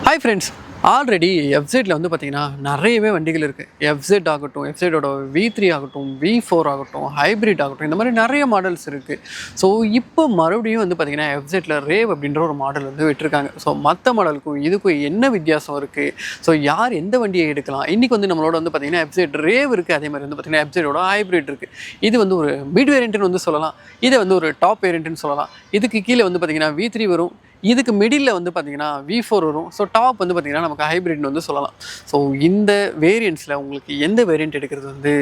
Hi friends, already எஃப்செட்டில் வந்து பார்த்திங்கன்னா நிறையவே வண்டிகள் இருக்குது. எஃப்செட் ஆகட்டும், எஃப்செட்டோட V3 ஆகட்டும், V4 ஆகட்டும், ஹைப்ரிட் ஆகட்டும், இந்த மாதிரி நிறைய மாடல்ஸ் இருக்குது. ஸோ இப்போ மறுபடியும் வந்து பார்த்திங்கன்னா எஃப்செட்டில் ரேவ் அப்படின்ற ஒரு மாடல் வந்து விட்டுருக்காங்க. ஸோ மற்ற மாடலுக்கும் இதுக்கும் என்ன வித்தியாசம் இருக்குது, ஸோ யார் எந்த வண்டியை எடுக்கலாம், இன்றைக்கி வந்து நம்மளோட வந்து பார்த்திங்கன்னா எஃப்செட் ரேவ் இருக்குது. அதே மாதிரி வந்து பார்த்திங்கன்னா எஃப்செட்டோட ஹைப்ரிட் இருக்குது. இது வந்து ஒரு மிட் வேரியண்ட்டுன்னு வந்து சொல்லலாம், இதை வந்து ஒரு டாப் வேரியண்ட்டுன்னு சொல்லலாம். இதுக்கு கீழே வந்து பார்த்திங்கன்னா V3 வரும், இதுக்கு மிடில் வந்து பார்த்திங்கன்னா V4 வரும். ஸோ டாப் வந்து பார்த்திங்கன்னா நமக்கு ஹைப்ரிட்னு வந்து சொல்லலாம். ஸோ இந்த வேரியண்ட்ஸில் உங்களுக்கு எந்த வேரியண்ட் எடுக்கிறது வந்து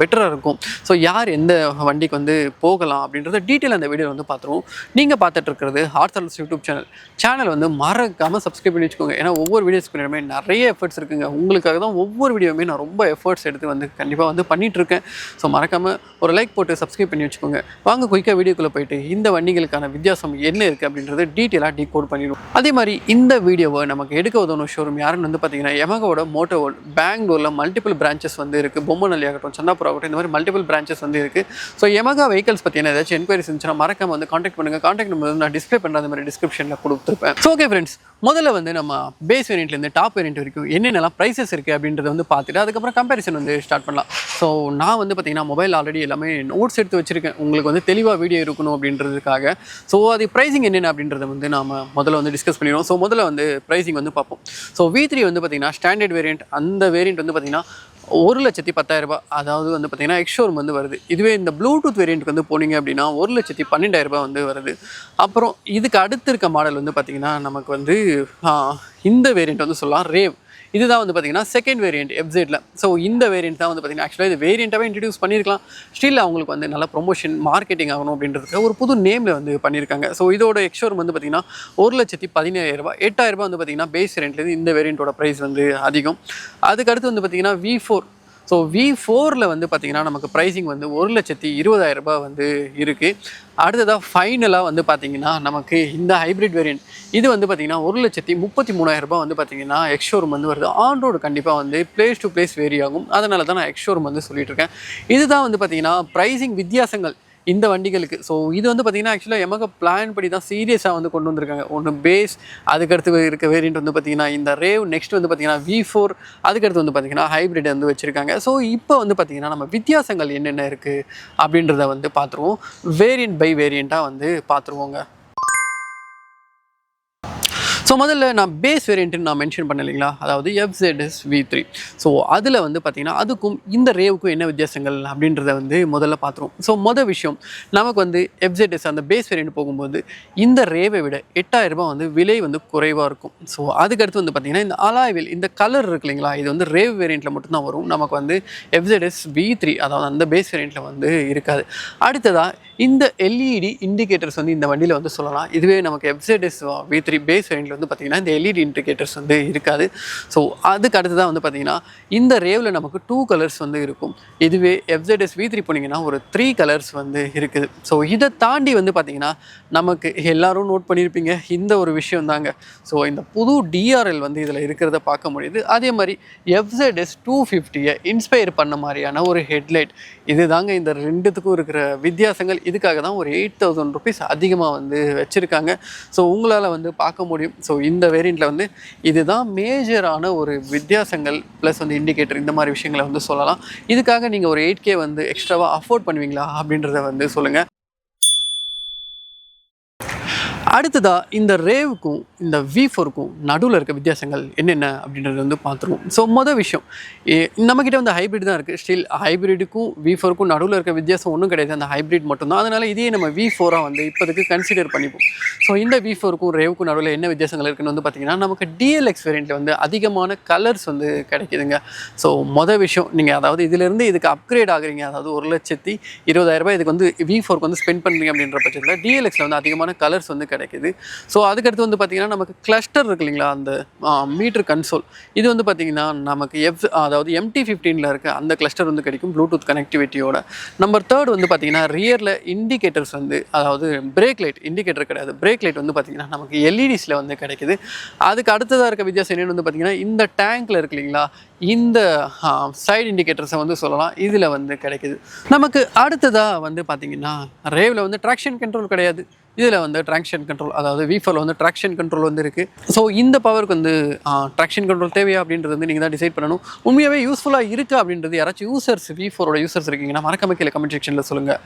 பெட்டராக இருக்கும், ஸோ யார் எந்த வண்டிக்கு வந்து போகலாம் அப்படின்றத டீட்டெயில் அந்த வீடியோ வந்து பார்த்துருவோம். நீங்கள் பார்த்துட்ருக்கிறது ஹார்ட்ஸ் யூடியூப் சேனல் வந்து மறக்காமல் சப்ஸ்கிரைப் பண்ணி வச்சுக்கோங்க. ஏன்னா ஒவ்வொரு வீடியோஸ் பண்ணிடுமே நிறைய எஃபர்ட்ஸ் இருக்குங்க. உங்களுக்காக தான் ஒவ்வொரு வீடியோவுமே நான் ரொம்ப எஃபர்ட்ஸ் எடுத்து வந்து கண்டிப்பாக வந்து பண்ணிகிட்ருக்கேன். ஸோ மறக்காமல் ஒரு லைக் போட்டு சப்ஸ்கிரைப் பண்ணி வச்சுக்கோங்க. வாங்க குயிக்காக வீடியோக்குள்ளே போயிட்டு இந்த வண்டிகளுக்கான வித்தியாசம் என்ன இருக்குது அப்படின்றத டீட்டெயிலாக டீகோட் பண்ணிடுவோம். அதே மாதிரி இந்த வீடியோவை நமக்கு எடுக்க உதவும் ஷோரூம் யாருன்னு வந்து பார்த்தீங்கன்னா யமகாவோட மோட்டோ வேர்ல்ட். பெங்களூரில் மல்டிபிள் பிரான்ச்சஸ் வந்து இருக்குது. பொம்மநல்லி ஆகட்டும், சந்தாபுரம் ஆகட்டும், இந்த மாதிரி மல்டிபிள் பிரான்ச்சஸ் வந்து இருக்குது. ஸோ யமகா வெஹிக்கல்ஸ் பற்றின ஏதாச்சும் என்கொயரிஸ் இருந்துச்சுன்னா மறக்காம வந்து காண்டாக்ட் பண்ணுங்கள். காண்டாக்ட் நம்பர் வந்து நான் டிஸ்பிளே பண்ணுற அந்த மாதிரி டிஸ்கிரிப்ஷனில் கொடுத்துருப்பேன். ஸோ ஓகே ஃப்ரெண்ட்ஸ், முதல்ல வந்து நம்ம பேஸ் வேரியண்ட்லேருந்து டாப் வேரியண்ட் வரைக்கும் என்னென்னலாம் ப்ரைஸஸ் இருக்குது அப்படின்றத வந்து பார்த்துட்டு அதுக்கப்புறம் கம்பேரிசன் வந்து ஸ்டார்ட் பண்ணலாம். ஸோ நான் வந்து பார்த்தீங்கன்னா மொபைல் ஆல்ரெடி எல்லாமே நோட்ஸ் எடுத்து வச்சுருக்கேன், உங்களுக்கு வந்து தெளிவாக வீடியோ இருக்கணும் அப்படின்றதுக்காக. ஸோ அது ப்ரைஸிங் என்னென்ன அப்படின்றத வந்து நாம் முதல்ல வந்து டிஸ்கஸ் பண்ணிடுவோம். ஸோ முதல்ல வந்து ப்ரைஸிங் வந்து பார்ப்போம். ஸோ V3 வந்து பார்த்திங்கன்னா ஸ்டாண்டர்ட் வேரியண்ட், அந்த வேரியண்ட் வந்து பார்த்திங்கன்னா 1,10,000, அதாவது வந்து பார்த்திங்கன்னா எக்ஸ்ஷோரூம் வந்து வருது. இதுவே இந்த ப்ளூடூத் வேரியண்ட்டுக்கு வந்து போனீங்க அப்படின்னா 1,12,000 வந்து வருது. அப்புறம் இதுக்கு அடுத்து இருக்க மாடல் வந்து பார்த்திங்கன்னா நமக்கு வந்து இந்த வேரியண்ட் வந்து சொல்லலாம் ரேவ். இதுதான் வந்து பார்த்திங்கன்னா செகண்ட் வேரியண்ட் எஃப்செட்டில். ஸோ இந்த வேரியண்ட் தான் வந்து பார்த்திங்கன்னா ஆக்சுவலாக இது வேரியண்ட்டாகவே இன்ட்ரடியூஸ் பண்ணியிருக்கலாம். ஸ்டில் அவங்களுக்கு வந்து நல்ல ப்ரொமோஷன் மார்க்கெட்டிங் ஆகணும் அப்படின்றதுக்கு ஒரு புது நேமில் வந்து பண்ணியிருக்காங்க. ஸோ இதோட எக்ஸ்ஷோரூம் வந்து பார்த்திங்கன்னா 1,17,000, 8,000 வந்து பார்த்திங்கன்னா பேஸ் வேரியண்ட்லேருந்து இந்த வேரியண்ட்டோட ப்ரைஸ் வந்து அதிகம். அதுக்கடுத்து வந்து பார்த்திங்கன்னா V4. ஸோ V4ல் வந்து பார்த்திங்கன்னா நமக்கு ப்ரைஸிங் வந்து 1,20,000 வந்து இருக்குது. அடுத்ததாக ஃபைனலாக வந்து பார்த்திங்கன்னா நமக்கு இந்த ஹைப்ரிட் வேரியண்ட், இது வந்து பார்த்திங்கன்னா 1,33,000 வந்து பார்த்திங்கன்னா எக்ஸ்ஷோரூம் வந்து வருது. ஆன் ரோடு கண்டிப்பாக வந்து பிளேஸ் டு பிளேஸ் வேரி ஆகும், அதனால தான் நான் எக்ஸ்ஷோரூம் வந்து சொல்லிகிட்ருக்கேன். இதுதான் வந்து பார்த்திங்கன்னா ப்ரைஸிங் வித்தியாசங்கள் இந்த வண்டிகளுக்கு. ஸோ இது வந்து பார்த்திங்கன்னா ஆக்சுவலாக எமக பிளான் படி தான் சீரியஸாக வந்து கொண்டு வந்திருக்காங்க. ஒன்று பேஸ், அதுக்கடுத்து இருக்க வேரியண்ட் வந்து பார்த்திங்கன்னா இந்த ரேவ், நெக்ஸ்ட் வந்து பார்த்திங்கன்னா V4, அதுக்கடுத்து வந்து பார்த்திங்கன்னா ஹைப்ரிட் வந்து வச்சுருக்காங்க. ஸோ இப்போ வந்து பார்த்திங்கன்னா நம்ம வித்தியாசங்கள் என்னென்ன இருக்குது அப்படின்றத வந்து பார்த்துருவோம். வேரியண்ட் பை வேரியண்ட்டாக வந்து பார்த்துருவோங்க. ஸோ முதல்ல நான் பேஸ் வேரியண்ட்டுன்னு நான் மென்ஷன் பண்ண இல்லைங்களா, அதாவது FZS V3. ஸோ அதில் வந்து பார்த்திங்கன்னா அதுக்கும் இந்த ரேவுக்கும் என்ன வித்தியாசங்கள் அப்படின்றத வந்து முதல்ல பார்த்துருவோம். ஸோ மொதல் விஷயம், நமக்கு வந்து FZS அந்த பேஸ் வேரியண்ட் போகும்போது இந்த ரேவை விட 8,000 வந்து விலை வந்து குறைவாக இருக்கும். ஸோ அதுக்கடுத்து வந்து பார்த்திங்கன்னா இந்த அலாய்வில் இந்த கலர் இருக்கு இல்லைங்களா, இது வந்து ரேவ் வேரியண்ட்டில் மட்டும்தான் வரும். நமக்கு வந்து FZS V3 அதாவது அந்த பேஸ் வேரியண்ட்டில் வந்து இருக்காது. அடுத்ததாக இந்த LED இண்டிகேட்டர்ஸ் வந்து இந்த வண்டியில் வந்து சொல்லலாம். இதுவே நமக்கு FZS V3 பேஸ் வேரியண்ட்டில் வந்து பார்த்திங்கன்னா இந்த LED இண்டிகேட்டர்ஸ் வந்து இருக்காது. ஸோ அதுக்கு அடுத்ததான் வந்து பார்த்திங்கன்னா இந்த ரேவில் நமக்கு 2 கலர்ஸ் வந்து இருக்கும். இதுவே FZS V3 போனீங்கன்னா ஒரு 3 கலர்ஸ் வந்து இருக்குது. ஸோ இதை தாண்டி வந்து பார்த்திங்கன்னா நமக்கு எல்லோரும் நோட் பண்ணியிருப்பீங்க இந்த ஒரு விஷயம் தாங்க. ஸோ இந்த புது DRL வந்து இதில் இருக்கிறத பார்க்க முடியுது. அதே மாதிரி FZS 250 இன்ஸ்பயர் பண்ண மாதிரியான ஒரு ஹெட்லைட். இது தாங்க இந்த ரெண்டுத்துக்கும் இருக்கிற வித்தியாசங்கள். இதுக்காக தான் ஒரு 8,000 rupees அதிகமாக வந்து வச்சுருக்காங்க. ஸோ உங்களால் வந்து பார்க்க முடியும். ஸோ இந்த வேரியண்ட்டில் வந்து இதுதான் மேஜரான ஒரு வித்தியாசங்கள். ப்ளஸ் வந்து இண்டிகேட்டர் இந்த மாதிரி விஷயங்களை வந்து சொல்லலாம். இதுக்காக நீங்கள் ஒரு 8K வந்து எக்ஸ்ட்ராவாக அஃபோர்ட் பண்ணுவீங்களா அப்படின்றத வந்து சொல்லுங்கள். அடுத்ததாக இந்த ரேவுக்கும் இந்த V4க்கும் நடுவில் இருக்க வித்தியாசங்கள் என்னென்ன அப்படின்றது வந்து பார்த்துருவோம். ஸோ மொதல் விஷயம், நம்மக்கிட்ட வந்து ஹைப்ரிட் தான் இருக்குது. ஸ்டில் ஹைப்ரிடுக்கும் V4க்கும் நடுவில் இருக்க வித்தியாசம் ஒன்றும் கிடையாது, அந்த ஹைப்ரிட் மட்டும்தான். அதனால் இதையே நம்ம V4ஆக வந்து இப்போதுக்கு கன்சிடர் பண்ணிப்போம். ஸோ இந்த V4க்கும் ரேவுக்கும் நடுவில் என்ன வித்தியாசங்கள் இருக்குன்னு வந்து பார்த்திங்கன்னா நமக்கு DLX வேரியண்ட்டில் வந்து அதிகமான கலர்ஸ் வந்து கிடைக்குதுங்க. ஸோ மொதல் விஷயம், நீங்கள் அதாவது இதிலேருந்து இதுக்கு அப்கிரேட் ஆகுறீங்க, அதாவது 1,20,000 இதுக்கு வந்து V4க்கு வந்து ஸ்பெண்ட் பண்ணுறீங்க அப்படின்ற பட்சத்தில் DLXல வந்து அதிகமான கலர்ஸ் வந்து கிடைக்குது. ஸோ அதுக்கடுத்து வந்து பார்த்திங்கன்னா நமக்கு கிளஸ்டர் இருக்கு இல்லைங்களா, அந்த மீட்டர் கன்சோல், இது வந்து பார்த்திங்கன்னா நமக்கு அதாவது MT15 இருக்க அந்த கிளஸ்டர் வந்து கிடைக்கும் ப்ளூடூத் கனெக்டிவிட்டியோட. நம்பர் 3 வந்து பார்த்திங்கன்னா ரியரில் இண்டிகேட்டர்ஸ் வந்து, அதாவது பிரேக் லைட் இண்டிகேட்டர் கிடையாது, பிரேக் லைட் வந்து பார்த்திங்கன்னா நமக்கு LEDஸில் வந்து கிடைக்குது. அதுக்கு அடுத்ததாக இருக்க வித்தியாசம் என்னென்னு வந்து பார்த்திங்கன்னா இந்த டேங்க்கில் இருக்கு இல்லைங்களா, இந்த சைடு இண்டிகேட்டர்ஸை வந்து சொல்லலாம், இதில் வந்து கிடைக்குது. நமக்கு அடுத்ததாக வந்து பார்த்திங்கன்னா ரேவில் வந்து ட்ராக்ஷன் கண்ட்ரோல் கிடையாது. இதில் வந்து ட்ராக்ஷன் கண்ட்ரோல், அதாவது V4ல வந்து ட்ராக்ஷன் கண்ட்ரோல் வந்து இருக்குது. ஸோ இந்த பவருக்கு வந்து ட்ராக்ஷன் கண்ட்ரோல் தேவையா அப்படின்றது வந்து நீங்கள் தான் டிசைட் பண்ணணும். உண்மையாகவே யூஸ்ஃபுல்லாக இருக்கா அப்படின்றது யாராச்சும் யூசர்ஸ் V4ஓட யூசர்ஸ் இருக்கீங்கன்னா மறக்காம கீழே கமெண்ட் செக்ஷனில் சொல்லுங்கள்.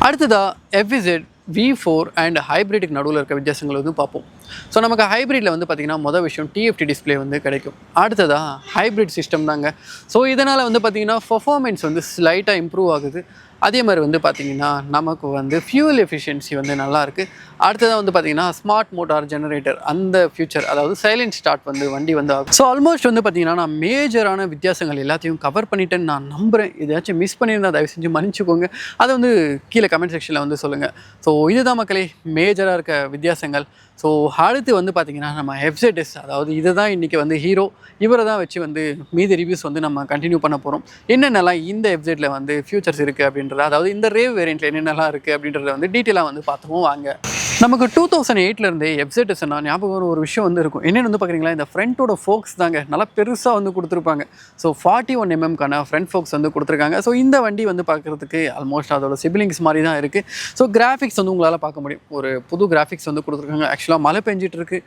அடுத்ததாக FZ V4 அண்ட் ஹைப்ரிட்டுக்கு நடுவில் இருக்க வித்தியாசங்கள் வந்து பார்ப்போம். ஸோ நமக்கு ஹைப்ரிட்டில் வந்து பார்த்திங்கன்னா மொதல் விஷயம் TFT டிஸ்பிளே வந்து கிடைக்கும். அடுத்ததாக ஹைப்ரிட் சிஸ்டம் தாங்க. ஸோ இதனால் வந்து பார்த்திங்கன்னா பர்ஃபார்மன்ஸ் வந்து ஸ்லைட்டாக இம்ப்ரூவ் ஆகுது. அதே மாதிரி வந்து பார்த்திங்கன்னா நமக்கு வந்து ஃபியூல் எஃபிஷியன்சி வந்து நல்லாயிருக்கு. அடுத்ததாக வந்து பார்த்திங்கன்னா ஸ்மார்ட் மோட்டார் ஜெனரேட்டர் அந்த ஃபியூச்சர், அதாவது சைலண்ட் ஸ்டார்ட் வந்து வண்டி வந்து ஆகும். ஸோ ஆல்மோஸ்ட் வந்து பார்த்திங்கன்னா நான் மேஜரான வித்தியாசங்கள் எல்லாத்தையும் கவர் பண்ணிட்டேன்னு நான் நம்புகிறேன். எதாச்சும் மிஸ் பண்ணியிருந்தா தயவு செஞ்சு மன்னிச்சுக்கோங்க. அதை வந்து கீழே கமெண்ட் செக்ஷனில் வந்து சொல்லுங்கள். ஸோ இதுதான் மக்களே மேஜராக இருக்க வித்தியாசங்கள். ஸோ அடுத்து வந்து பார்த்திங்கன்னா நம்ம FZS, அதாவது இதை தான் இன்றைக்கி வந்து ஹீரோ, இவரை தான் வச்சு வந்து மீதி ரிவ்யூஸ் வந்து நம்ம கண்டினியூ பண்ண போகிறோம். என்னென்னலாம் இந்த FZல வந்து ஃபியூச்சர்ஸ் இருக்குது அப்படின்றது, அதாவது இந்த ரேவ் வேரியண்ட்டில் என்னென்னலாம் இருக்குது அப்படின்றத வந்து டீட்டெயிலாக வந்து பார்த்துவோம் வாங்க. நமக்கு 2008லேருந்தே FZSனா ஞாபகம் ஒரு விஷயம் வந்து இருக்கும். என்னென்னு வந்து பார்க்குறீங்களா, இந்த ஃப்ரண்ட்டோட ஃபோக்ஸ் தாங்க நல்லா பெருசாக வந்து கொடுத்துருப்பாங்க. ஸோ 41mm ஃப்ரண்ட் ஃபோக்ஸ் வந்து கொடுத்துருக்காங்க. ஸோ இந்த வண்டி வந்து பார்க்குறதுக்கு ஆல்மோஸ்ட் அதோட சிப்லிங்ஸ் மாதிரி தான் இருக்குது. ஸோ கிராஃபிக்ஸ் வந்து உங்களால் பார்க்க முடியும். ஒரு புது கிராஃபிக்ஸ் வந்து கொடுத்துருக்காங்க. ஆக்சுவலாக மழை பெஞ்சிட்டு இருக்கு,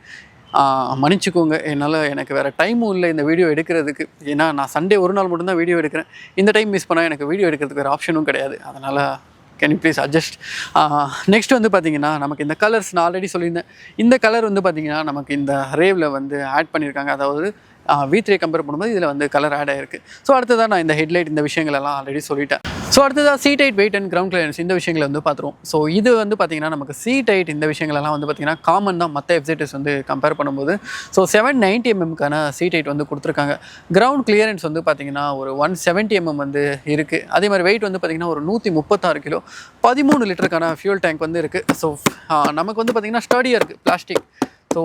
மன்னிச்சுக்கோங்க. எனக்கு வேறு டைமும் இல்லை இந்த வீடியோ எடுக்கிறதுக்கு. ஏன்னா நான் சண்டே ஒரு நாள் மட்டும்தான் வீடியோ எடுக்கிறேன். இந்த டைம் மிஸ் பண்ணால் எனக்கு வீடியோ எடுக்கிறதுக்கு வேறு ஆப்ஷனும் கிடையாது. அதனால் can you please adjust. Next வந்து பார்த்திங்கன்னா நமக்கு இந்த கலர்ஸ் நான் ஆல்ரெடி சொல்லியிருந்தேன். இந்த கலர் வந்து பார்த்திங்கன்னா நமக்கு இந்த ரேவில் வந்து ஆட் பண்ணியிருக்காங்க. அதாவது V3 கம்பேர் பண்ணும்போது இதில் வந்து கலர் ஆட் ஆகிருக்கு. ஸோ அடுத்ததாக நான் இந்த ஹெட்லைட் இந்த விஷயங்கள் எல்லாம் ஆல்ரெடி சொல்லிட்டேன். ஸோ அடுத்ததாக seat height, weight and ground clearance இந்த விஷயங்களை வந்து பார்த்துருவோம். ஸோ இது வந்து பார்த்திங்கன்னா நமக்கு சீட் ஹைட் இந்த விஷயங்களெல்லாம் வந்து பார்த்திங்கன்னா காமன் தான் மற்ற FZS வந்து கம்பேர் பண்ணும்போது. ஸோ 790mm சீட் ஹைட் வந்து கொடுத்துருக்காங்க. கிரவுண்ட் கிளியரன்ஸ் வந்து பார்த்திங்கன்னா ஒரு 170mm வந்து இருக்குது. அதே மாதிரி வெயிட் வந்து பார்த்திங்கன்னா ஒரு 136 கிலோ, 13 லிட்டருக்கான ஃபியூல் டேங்க் வந்து இருக்குது. ஸோ நமக்கு வந்து பார்த்திங்கன்னா ஸ்டடியாக இருக்குது பிளாஸ்டிக். ஸோ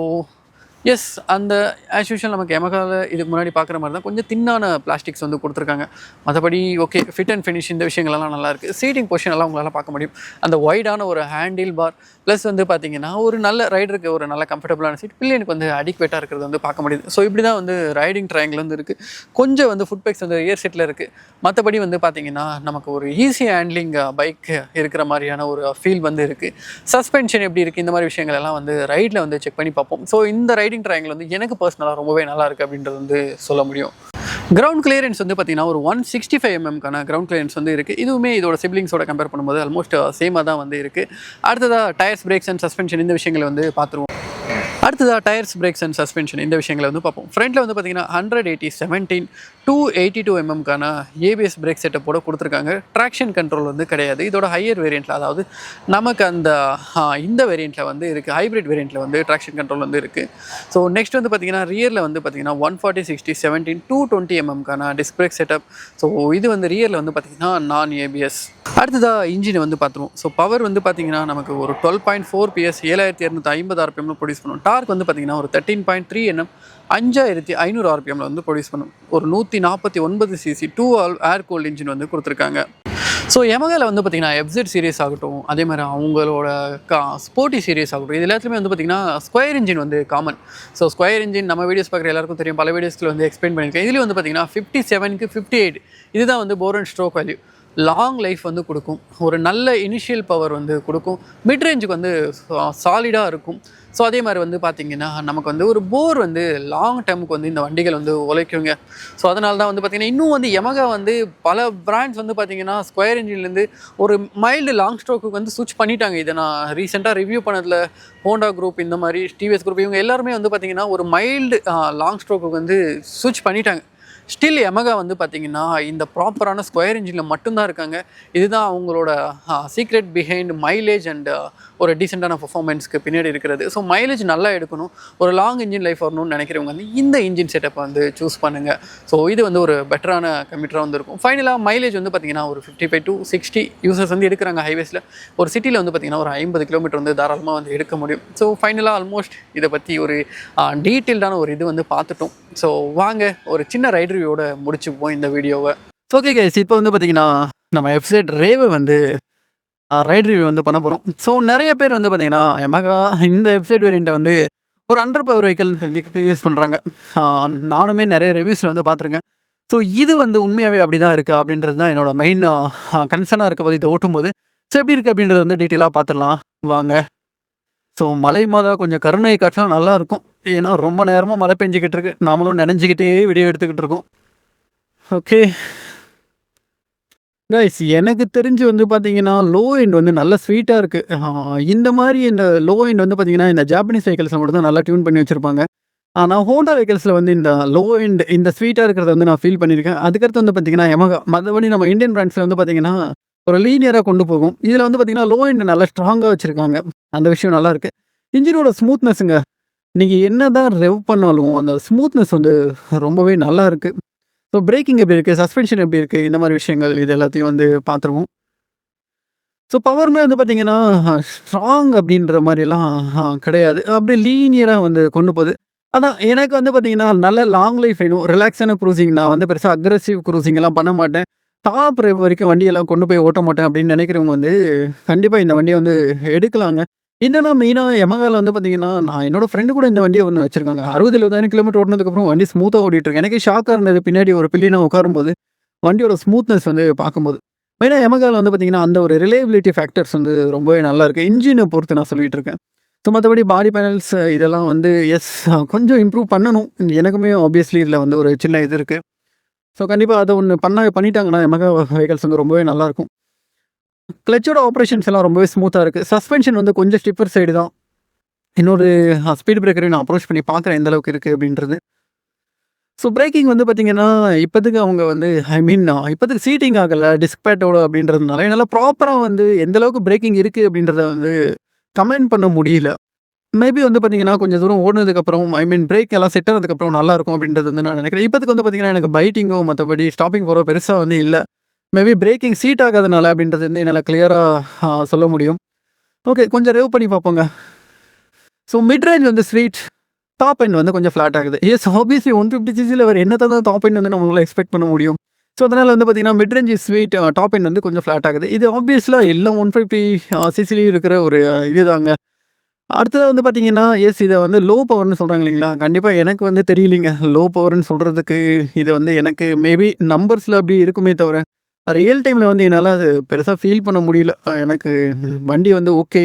எஸ், அந்த ஆஸ் யூஷுவல் நமக்கு எமகாவில் இதுக்கு முன்னாடி பார்க்குற மாதிரி தான் கொஞ்சம் தின்னான பிளாஸ்டிக்ஸ் வந்து கொடுத்துருக்காங்க. மற்றபடி ஓகே, ஃபிட் அண்ட் ஃபினிஷ் இந்த விஷயங்கள்லாம் நல்லாயிருக்கு. சீட்டிங் பொசிஷன் எல்லாம் உங்களால் பார்க்க முடியும். அந்த வைடான ஒரு ஹேண்டில் பார் ப்ளஸ் வந்து பார்த்திங்கன்னா ஒரு நல்ல ரைடருக்கு ஒரு நல்ல கம்ஃபர்டபுளான சீட், பில்லியனுக்கு வந்து அடிக்வேட்டாக இருக்கிறது வந்து பார்க்க முடியுது. ஸோ இப்படி தான் வந்து ரைடிங் ட்ரையாங்கிள் வந்து இருக்குது. கொஞ்சம் வந்து ஃபுட் பேக்ஸ் வந்து ரியர் சீட்டில் இருக்குது. மற்றபடி வந்து பார்த்திங்கன்னா நமக்கு ஒரு ஈஸி ஹேண்ட்லிங் பைக் இருக்கிற மாதிரியான ஒரு ஃபீல் வந்து இருக்குது. சஸ்பென்ஷன் எப்படி இருக்குது, இந்த மாதிரி விஷயங்கள் எல்லாம் வந்து ரைடில் வந்து செக் பண்ணி பார்ப்போம். ஸோ இந்த ரைடிங் ட்ரையாங்கிள் வந்து எனக்கு பர்சனலாக ரொம்பவே நல்லா இருக்குது அப்படின்றது வந்து சொல்ல முடியும். கிரவுண்ட் கிளியரன்ஸ் வந்து பார்த்திங்கன்னா ஒரு 165mm கிரவுண்ட் கிளியரன்ஸ் வந்து இருக்குது. இதுவுமே இதோட சிப்லிங்ஸோட கம்பேர் பண்ணும்போது ஆல்மோஸ்ட் சேமாக தான் வந்து இருக்குது. அடுத்ததாக டயர்ஸ், பிரேக்ஸ் அண்ட் சஸ்பென்ஷன் இந்த விஷயங்களை வந்து பார்த்துருவோம். அடுத்ததாக டயர்ஸ், பிரேக்ஸ் அண்ட் சஸ்பென்ஷன் இந்த விஷயங்களை வந்து பார்ப்போம். ஃப்ரண்ட்டில் வந்து பார்த்திங்கன்னா 180/17 282mm ABS பிரேக் செட்டப்போட கொடுத்துருக்காங்க. ட்ராக்ஷன் கண்ட்ரோல் வந்து கிடையாது. இதோட ஹையர் வேரியண்ட்டில், அதாவது நமக்கு அந்த இந்த வேரியண்ட்டில் வந்து இருக்குது, ஹைப்ரிட் வேரியண்ட்டில் வந்து ட்ராக்ஷன் கண்ட்ரோல் வந்து இருக்குது. ஸோ நெக்ஸ்ட் வந்து பார்த்திங்கன்னா ரியரில் வந்து பார்த்திங்கன்னா 140/60/17 220mm disc brake setup. So இது வந்து ரியரில் வந்து பார்த்திங்கன்னா நான் ABS. அடுத்ததாக இன்ஜினை வந்து பார்த்துருவோம். ஸோ பவர் வந்து பார்த்திங்கன்னா நமக்கு ஒரு 12.4 PS 7250 RPM ப்ரொடியூஸ் பண்ணும். டார்க் வந்து பார்த்திங்கன்னா ஒரு 13.3 Nm 5500 RPM வந்து ப்ரொடியூஸ் பண்ணும். ஒரு 149 cc 2 ஏர் கூல்ட் இன்ஜின் வந்து கொடுத்துருக்காங்க. ஸோ எமகாவில் வந்து பார்த்திங்கன்னா FZ சீரிஸ் ஆகட்டும், அதே மாதிரி அவங்களோட ஸ்போர்ட்டி சீரிஸ் ஆகட்டும், இது எல்லாத்துலேயுமே வந்து பார்த்திங்கன்னா ஸ்கொயர் இன்ஜின் வந்து காமன். ஸோ ஸ்கொயர் இன்ஜின் நம்ம வீடியோஸ் பார்க்குற எல்லாருக்கும் தெரியும், பல வீடியோஸ்க்கு வந்து எக்ஸ்பிளைன் பண்ணியிருக்கேன். இதுலேயும் வந்து பார்த்திங்கன்னா 57க்கு 58 இதுதான் வந்து bore and stroke value. Long life வந்து கொடுக்கும். ஒரு நல்ல இனிஷியல் பவர் வந்து கொடுக்கும். மிட் ரேஞ்சுக்கு வந்து சாலிடாக இருக்கும். ஸோ அதே மாதிரி வந்து பார்த்திங்கன்னா நமக்கு வந்து ஒரு போர் வந்து லாங் டேர்முக்கு வந்து இந்த வண்டிகள் வந்து உழைக்குங்க. ஸோ அதனால தான் வந்து பார்த்திங்கன்னா இன்னும் வந்து எமகா வந்து பல பிராண்ட்ஸ் வந்து பார்த்திங்கன்னா ஸ்கொயர் இன்ஜின்லேருந்து ஒரு மைல்டு லாங் ஸ்ட்ரோக்கு வந்து ஸ்விட்ச் பண்ணிட்டாங்க. இதை நான் ரீசெண்டாக ரிவ்யூ பண்ணதில் ஹோண்டா குரூப், இந்த மாதிரி டிவிஎஸ் குரூப், இவங்க எல்லாருமே வந்து பார்த்திங்கன்னா ஒரு மைல்டு லாங் ஸ்ட்ரோக்கு வந்து ஸ்விட்ச் பண்ணிட்டாங்க. ஸ்டில் எமகா வந்து பார்த்திங்கன்னா இந்த ப்ராப்பரான ஸ்கொயர் இன்ஜினில் மட்டும்தான் இருக்காங்க. இதுதான் அவங்களோட சீக்ரெட் பிஹைண்ட் மைலேஜ் அண்ட் ஒரு டீசெண்டான பர்ஃபார்மன்ஸ்க்கு பின்னாடி இருக்கிறது. ஸோ மைலேஜ் நல்லா எடுக்கணும், ஒரு லாங் இன்ஜின் லைஃப் வரணும்னு நினைக்கிறவங்க வந்து இந்த இன்ஜின் செட்டப்பை வந்து சூஸ் பண்ணுங்கள். ஸோ இது வந்து ஒரு பெட்டரான கம்ப்யூட்டராக வந்து இருக்கும். ஃபைனலாக மைலேஜ் வந்து பார்த்திங்கன்னா ஒரு 55 to 60 யூசர்ஸ் வந்து எடுக்கிறாங்க ஹைவேஸில். ஒரு சிட்டியில் வந்து பார்த்திங்கன்னா ஒரு 50 கிலோமீட்டர் வந்து தாராளமாக வந்து எடுக்க முடியும். ஸோ ஃபைனலாக ஆல்மோஸ்ட் இதை பற்றி ஒரு டீட்டெயில்டான ஒரு இது வந்து பார்த்துட்டோம். ஸோ வாங்க ஒரு சின்ன ரைட் ரிவ்யூவோட முடிச்சுப்போம் இந்த வீடியோவை. ஓகே கைஸ், இப்போ வந்து பார்த்திங்கன்னா நம்ம FZ ரேவை வந்து ரைட் ரிவ்யூ வந்து பண்ண போகிறோம். ஸோ நிறைய பேர் வந்து பார்த்திங்கன்னா எமகா இந்த FZ வேரியண்ட்டை வந்து ஒரு அண்டர் பவர் வெஹிக்கல் யூஸ் பண்ணுறாங்க. நானுமே நிறைய ரிவ்யூஸில் வந்து பார்த்துருக்கேன். ஸோ இது வந்து உண்மையாகவே அப்படி தான் இருக்குது அப்படின்றது தான் என்னோட மெயின் கன்சர்னாக இருக்க போது இதை ஓட்டும்போது. ஸோ எப்படி இருக்குது அப்படின்றத வந்து டீட்டெயிலாக பார்த்துடலாம் வாங்க. ஸோ மழை மாதம் கொஞ்சம் கருணை காட்டினா நல்லாயிருக்கும். ஏன்னா ரொம்ப நேரமாக மழை பெஞ்சிக்கிட்டு இருக்கு, நாமளும் நினைஞ்சிக்கிட்டே வீடியோ எடுத்துக்கிட்டு இருக்கோம். ஓகே கைஸ், எனக்கு தெரிஞ்சு வந்து பார்த்தீங்கன்னா லோ எண்ட் வந்து நல்ல ஸ்வீட்டாக இருக்குது. இந்த மாதிரி இந்த லோ எண்ட் வந்து பார்த்தீங்கன்னா இந்த ஜாப்பனீஸ் வெஹிக்கல்ஸில் மட்டும் தான் நல்லா டியூன் பண்ணி வச்சுருப்பாங்க. ஆனால் ஹோண்டா வெஹிக்கல்ஸில் வந்து இந்த லோ எண்ட் இந்த ஸ்வீட்டாக இருக்கிறத வந்து நான் ஃபீல் பண்ணியிருக்கேன். அதுக்கடுத்து வந்து பார்த்தீங்கன்னா யமகா, மற்றபடி நம்ம இந்தியன் பிராண்ட்ஸில் வந்து பார்த்தீங்கன்னா ஒரு லீனியராக கொண்டு போகும். இதில் வந்து பார்த்தீங்கன்னா லோ எண்ட் நல்லா ஸ்ட்ராங்காக வச்சுருக்காங்க. அந்த விஷயம் நல்லாயிருக்கு. இன்ஜினோட ஸ்மூத்னஸுங்க, நீங்கள் என்ன தான் ரெவ் பண்ணாலும் அந்த ஸ்மூத்னஸ் வந்து ரொம்பவே நல்லா இருக்குது. ஸோ பிரேக்கிங் எப்படி இருக்குது, சஸ்பென்ஷன் எப்படி இருக்குது, இந்த மாதிரி விஷயங்கள் இது எல்லாத்தையும் வந்து பார்த்துருவோம். ஸோ பவருமே வந்து பார்த்தீங்கன்னா ஸ்ட்ராங் அப்படின்ற மாதிரிலாம் கிடையாது. அப்படியே லீனியராக வந்து கொண்டு போகுது. அதான் எனக்கு வந்து பார்த்தீங்கன்னா நல்ல லாங் லைஃப் வேணும், ரிலாக்ஸான க்ரூசிங். நான் வந்து பெருசாக அக்ரெசிவ் க்ரூசிங் எல்லாம் பண்ண மாட்டேன். டாப் ரெவ் வரைக்கும் வண்டியெல்லாம் கொண்டு போய் ஓட்ட மாட்டேன் அப்படின்னு நினைக்கிறவங்க வந்து கண்டிப்பாக இந்த வண்டியை வந்து எடுக்கலாங்க. என்னன்னா மெயினாக யமகாவில் வந்து பார்த்தீங்கன்னா நான் என்னோட ஃப்ரெண்டு கூட இந்த வண்டியை ஒன்று வச்சிருக்காங்க. 60-70 கிலோமீட்டர் ஓட்டினதுக்கப்புறம் வண்டி ஸ்மூத்தாக ஓடிட்டு இருக்கு. எனக்கே ஷாக்காக இருந்தது பின்னாடி ஒரு பில்லினா உட்காரும்போது வண்டியோட ஸ்மூத்னஸ் வந்து பார்க்கும்போது. மெயினாக யமகாவில் வந்து பார்த்தீங்கன்னா அந்த ஒரு ரிலையபிலிட்டி ஃபேக்டர்ஸ் வந்து ரொம்பவே நல்லா இருக்குது. இன்ஜினை பொறுத்து நான் சொல்லிட்டு இருக்கேன். ஸோ மற்றபடி பாடி பேனல்ஸ் இதெல்லாம் வந்து கொஞ்சம் இம்ப்ரூவ் பண்ணணும். எனக்குமே ஆப்வியஸ்லி இதில் வந்து ஒரு சின்ன இது இருக்குது. ஸோ கண்டிப்பாக அதை ஒன்று பண்ணிட்டாங்கன்னா யமகா வெஹிக்கல்ஸ் வந்து ரொம்பவே நல்லாயிருக்கும். கிளச்சோட ஆப்ரேஷன்ஸ் எல்லாம் ரொம்பவே ஸ்மூத்தாக இருக்குது. சஸ்பென்ஷன் வந்து கொஞ்சம் ஸ்டிப்பர் சைடு தான். இன்னொரு ஸ்பீட் பிரேக்கரையும் நான் அப்ரோச் பண்ணி பார்க்குறேன் எந்த அளவுக்கு இருக்குது அப்படின்றது. ஸோ பிரேக்கிங் வந்து பார்த்தீங்கன்னா இப்போதைக்கு அவங்க வந்து இப்போதைக்கு சீட்டிங் ஆகலை டிஸ்க் பேட்டோட அப்படின்றதுனால என்னால் ப்ராப்பராக வந்து எந்த அளவுக்கு பிரேக்கிங் இருக்குது அப்படின்றத வந்து கமெண்ட் பண்ண முடியல. மேபி வந்து பார்த்தீங்கன்னா கொஞ்சம் தூரம் ஓடுனதுக்கப்புறம் பிரேக் எல்லாம் செட் ஆனதுக்கப்புறம் நல்லாயிருக்கும் அப்படின்றது வந்து நான் நினைக்கிறேன். இப்போதைக்கு வந்து பார்த்தீங்கன்னா எனக்கு பைட்டிங்கோ மற்றபடி ஸ்டாப்பிங் போகிறோ பெருசாக வந்து இல்லை. மேபி பிரேக்கிங் சீட் ஆகாதனால அப்படின்றது வந்து என்னால் கிளியராக சொல்ல முடியும். ஓகே, கொஞ்சம் ரெவ் பண்ணி பார்ப்போங்க. ஸோ மிட் ரேஞ்ச் வந்து ஸ்வீட், டாப் எண்ட் வந்து கொஞ்சம் ஃப்ளாட் ஆகுது. ஆப்வியஸ்லி 150cc வேறு என்னத்தை தான் டாப் எண்ட் வந்து நம்மளால் எக்ஸ்பெக்ட் பண்ண முடியும். ஸோ அதனால் வந்து பார்த்தீங்கன்னா mid range sweet, top end வந்து கொஞ்சம் ஃப்ளாட் ஆகுது. இது ஆப்வியஸ்லாக எல்லாம் 150cc இருக்கிற ஒரு இதுதாங்க. அடுத்தது வந்து பார்த்தீங்கன்னா இதை வந்து லோ பவர்னு சொல்கிறாங்க இல்லைங்களா? கண்டிப்பாக எனக்கு வந்து தெரியலிங்க லோ பவர்னு சொல்கிறதுக்கு. இது வந்து எனக்கு மேபி நம்பர்ஸில் அப்படி இருக்குமே தவிர ரியல் டைமில் வந்து என்னால் அது பெருசாக ஃபீல் பண்ண முடியல. எனக்கு வண்டி வந்து ஓகே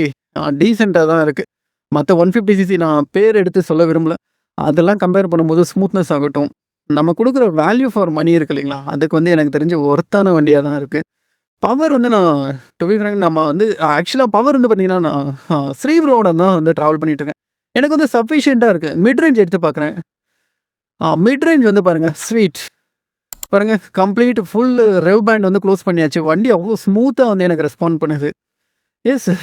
டீசெண்டாக தான் இருக்குது. மற்ற 150cc நான் பேர் எடுத்து சொல்ல விரும்பல. அதெல்லாம் கம்பேர் பண்ணும்போது ஸ்மூத்னஸ் ஆகட்டும், நம்ம கொடுக்குற வேல்யூ ஃபார் மணி இருக்கு இல்லைங்களா? அதுக்கு வந்து எனக்கு தெரிஞ்ச ஒர்த்தான வண்டியாக தான் இருக்குது. பவர் வந்து நான் டு பி ஃப்ராங்க் நம்ம வந்து ஆக்சுவலாக பவர் வந்து பார்த்தீங்கன்னா நான் ஸ்ரீப்ரோட தான் வந்து ட்ராவல் பண்ணிகிட்ருக்கேன். எனக்கு வந்து சஃபிஷியண்ட்டாக இருக்குது. மிட் ரேஞ்ச் எடுத்து பார்க்குறேன். மிட் ரேஞ்ச் வந்து பாருங்கள் ஸ்வீட் பாருங்கள், கம்ப்ளீட் ஃபுல் ரெவ் பேண்ட் வந்து க்ளோஸ் பண்ணியாச்சு. வண்டி அவ்வளோ ஸ்மூத்தாக வந்து எனக்கு ரெஸ்பாண்ட் பண்ணுது.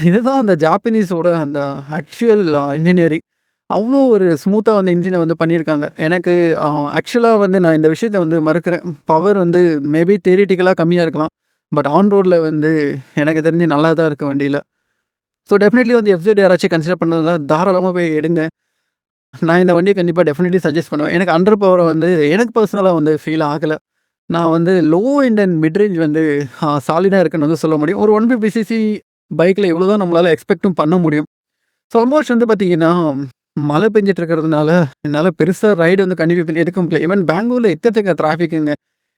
இதுதான் அந்த ஜாப்பனீஸோட அந்த ஆக்சுவல் இன்ஜினியரிங். அவ்வளோ ஒரு ஸ்மூத்தாக வந்து இன்ஜினை வந்து பண்ணியிருக்காங்க. எனக்கு ஆக்சுவலாக வந்து நான் இந்த விஷயத்தை வந்து மறுக்கிறேன். பவர் வந்து மேபி தியரிட்டிக்கலாக கம்மியாக இருக்கலாம், பட் ஆன் ரோடில் வந்து எனக்கு தெரிஞ்சு நல்லா தான் இருக்குது வண்டியில். ஸோ டெஃபினெட்லி வந்து எஃப்ஜெட் யாராச்சும் கன்சிடர் பண்ணதா தாராளமாக போய் எடுங்க. நான் இந்த வண்டியை கண்டிப்பாக டெஃபினெட்லி சஜஸ்ட் பண்ணுவேன். எனக்கு அண்டர் பவரை வந்து எனக்கு பர்சனலாக வந்து ஃபீல் ஆகலை. நான் வந்து low end and mid range வந்து சாலிடாக இருக்குன்னு வந்து சொல்ல முடியும். ஒரு 150cc பைக்கில் இவ்வளோ தான் நம்மளால் எக்ஸ்பெக்டும் பண்ண முடியும். ஸோ ஆல்மோஸ்ட் வந்து பார்த்தீங்கன்னா மழை பெஞ்சிட்டு இருக்கிறதுனால என்னால் பெருசாக ரைடு வந்து கண்டினியூ பண்ணி எடுக்க முடியல. ஈவன் பெங்களூரில் எத்தனை டிராஃபிக்குங்க,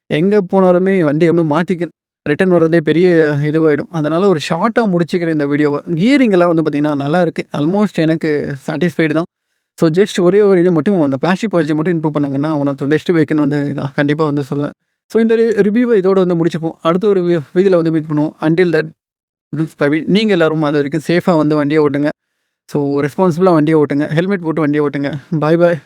எங்கே போனாலுமே வண்டி வந்து மாற்றிக்க ரிட்டர்ன் வர்றதே பெரிய இதுவாகிடும். அதனால் ஒரு ஷார்ட்டாக முடிச்சுக்கிறேன் இந்த வீடியோவை. கியரிங்கெல்லாம் வந்து பார்த்திங்கன்னா நல்லா இருக்குது. ஆல்மோஸ்ட் எனக்கு சாட்டிஸ்ஃபைடு தான். ஸோ ஜஸ்ட் ஒரே ஒரு இது மட்டும் அந்த பிளாஸ்டிக் பாலிசி மட்டும் இம்ப்ரூவ் பண்ணாங்கன்னா உனக்கு பெஸ்ட்டு வைக்கணும் வந்து நான் கண்டிப்பாக வந்து சொல்லுவேன். ஸோ இந்த ரிவ்யூவை இதோட வந்து முடிச்சுப்போம். அடுத்த ஒரு வீடியோவில் வந்து மீட் பண்ணுவோம். அன்டில் தட் நீங்கள் எல்லோரும் அது வரைக்கும் சேஃபாக வந்து வண்டியை ஓட்டுங்க. ஸோ ரெஸ்பான்சிபிளாக வண்டியை ஓட்டுங்க, ஹெல்மெட் போட்டு வண்டியை ஓட்டுங்க. பாய் பாய்.